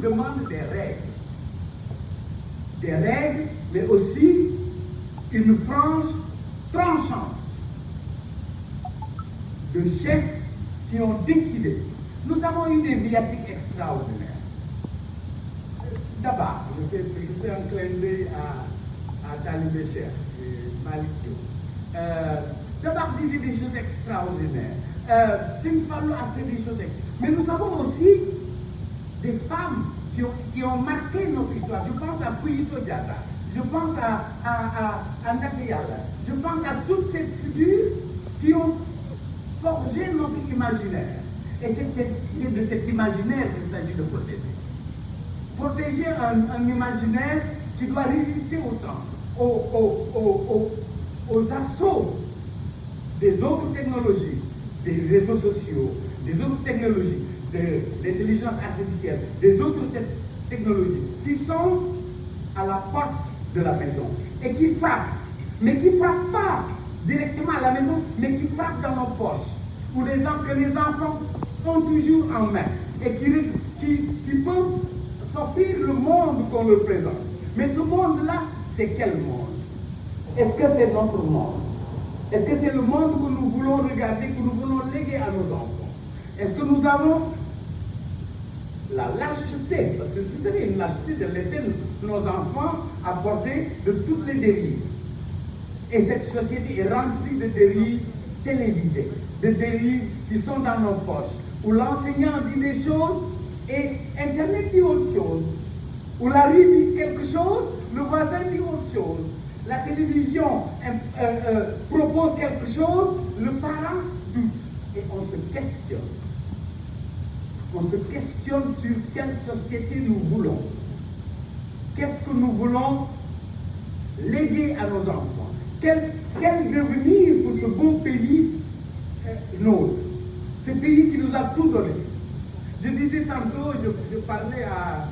demande des règles. Des règles, mais aussi une frange tranchante de chefs qui ont décidé. Nous avons eu des viatiques extraordinaires. D'abord, je fais un clin d'œil à Talibé Cheikh et Malik Diop. D'abord, disait des choses extraordinaires. Simfalou a fait des choses extraordinaires. Mais nous avons aussi des femmes qui ont marqué notre histoire. Je pense à Puyito Diatta, je pense à Ndakeyala, je pense à toutes ces figures qui ont forgé notre imaginaire. Et c'est de cet imaginaire qu'il s'agit de protéger. Protéger un imaginaire qui doit résister au temps, aux assauts des autres technologies, des réseaux sociaux, des autres technologies, de l'intelligence artificielle, des autres technologies qui sont à la porte de la maison et qui frappent, mais qui ne frappent pas directement à la maison, mais qui frappent dans nos poches, ou que les enfants ont toujours en main et qui peuvent sortir le monde qu'on leur présente. Mais ce monde-là, c'est quel monde? Est-ce que c'est notre monde? Est-ce que c'est le monde que nous voulons regarder, que nous voulons léguer à nos enfants? Est-ce que nous avons la lâcheté, parce que ce serait une lâcheté de laisser nos enfants à portée de toutes les dérives. Et cette société est remplie de dérives télévisées, de dérives qui sont dans nos poches, où l'enseignant dit des choses et Internet dit autre chose, où la rue dit quelque chose, le voisin dit autre chose, la télévision propose quelque chose, le parent doute, et on se questionne. On se questionne sur quelle société nous voulons. Qu'est-ce que nous voulons léguer à nos enfants? Quel devenir pour ce beau pays nôtre? Ce pays qui nous a tout donné. Je disais tantôt, je parlais à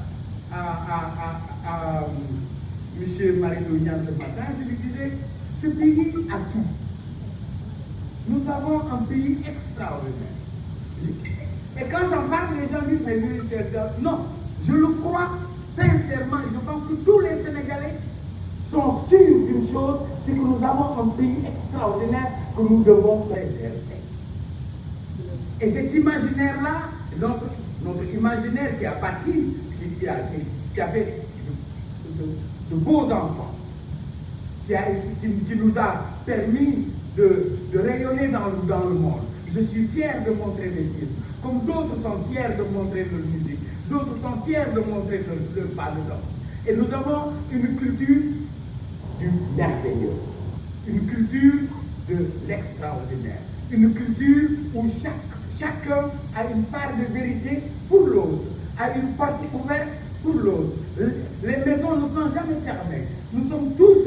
M. Marie-Louian ce matin, je lui disais, ce pays a tout. Nous avons un pays extraordinaire. Et quand j'en parle, les gens disent, mais lui, c'est... Non, je le crois sincèrement. Je pense que tous les Sénégalais sont sûrs d'une chose, c'est que nous avons un pays extraordinaire que nous devons préserver. Et cet imaginaire-là, notre imaginaire qui a bâti, qui a fait de beaux enfants, qui nous a permis de rayonner dans le monde. Je suis fier de montrer mes films, comme d'autres sont fiers de montrer leur musique, d'autres sont fiers de montrer leur pas de danse. Et nous avons une culture du merveilleux, une culture de l'extraordinaire, une culture où chacun a une part de vérité pour l'autre, a une partie ouverte pour l'autre. Les maisons ne sont jamais fermées. Nous sommes tous.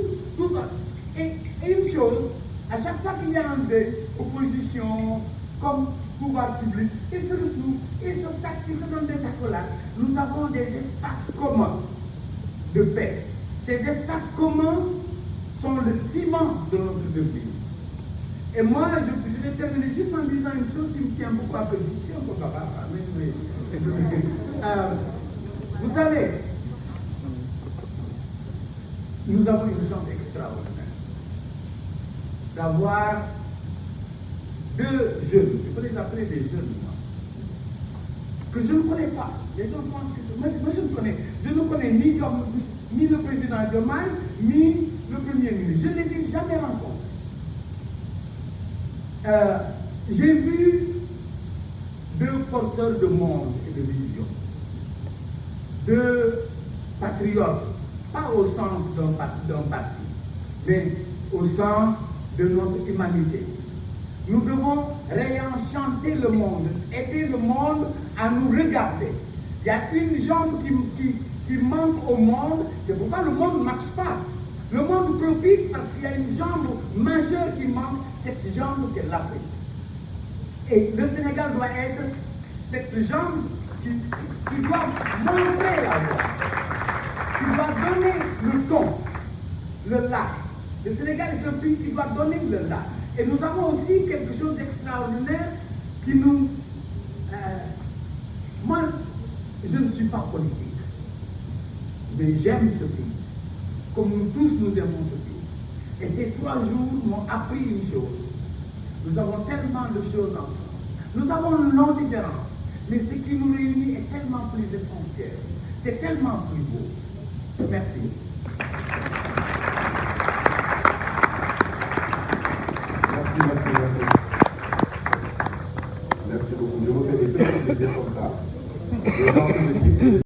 Et une chose, à chaque fois qu'il y a un deuil, opposition, comme pouvoir public, ils se retrouvent, ils se donnent des accolades. Nous avons des espaces communs de paix. Ces espaces communs sont le ciment de notre devenir. Et moi, je vais terminer juste en disant une chose qui me tient beaucoup à cœur. Je suis un peu bavard, mais je vais dire. Vous savez, nous avons une chance extraordinaire d'avoir deux jeunes, je peux les appeler des jeunes, moi, que je ne connais pas. Les gens pensent que moi je ne connais ni le président Diomaye, ni le premier ministre. Je ne les ai jamais rencontrés. J'ai vu deux porteurs de monde et de vision, deux patriotes, pas au sens d'un parti, mais au sens de notre humanité. Nous devons réenchanter le monde, aider le monde à nous regarder. Il y a une jambe qui manque au monde, c'est pourquoi le monde ne marche pas. Le monde profite parce qu'il y a une jambe majeure qui manque, cette jambe c'est l'Afrique. Et le Sénégal doit être cette jambe qui doit montrer la voie, qui doit donner le ton, le là. Le Sénégal est un pays qui doit donner le là. Et nous avons aussi quelque chose d'extraordinaire qui nous... moi, Je ne suis pas politique, mais j'aime ce pays, comme nous tous nous aimons ce pays. Et ces 3 jours m'ont appris une chose. Nous avons tellement de choses ensemble. Nous avons nos différences, mais ce qui nous réunit est tellement plus essentiel. C'est tellement plus beau. Merci. Merci. Merci beaucoup. Je me fais des petits plaisirs comme ça. Les gens que je kiffe,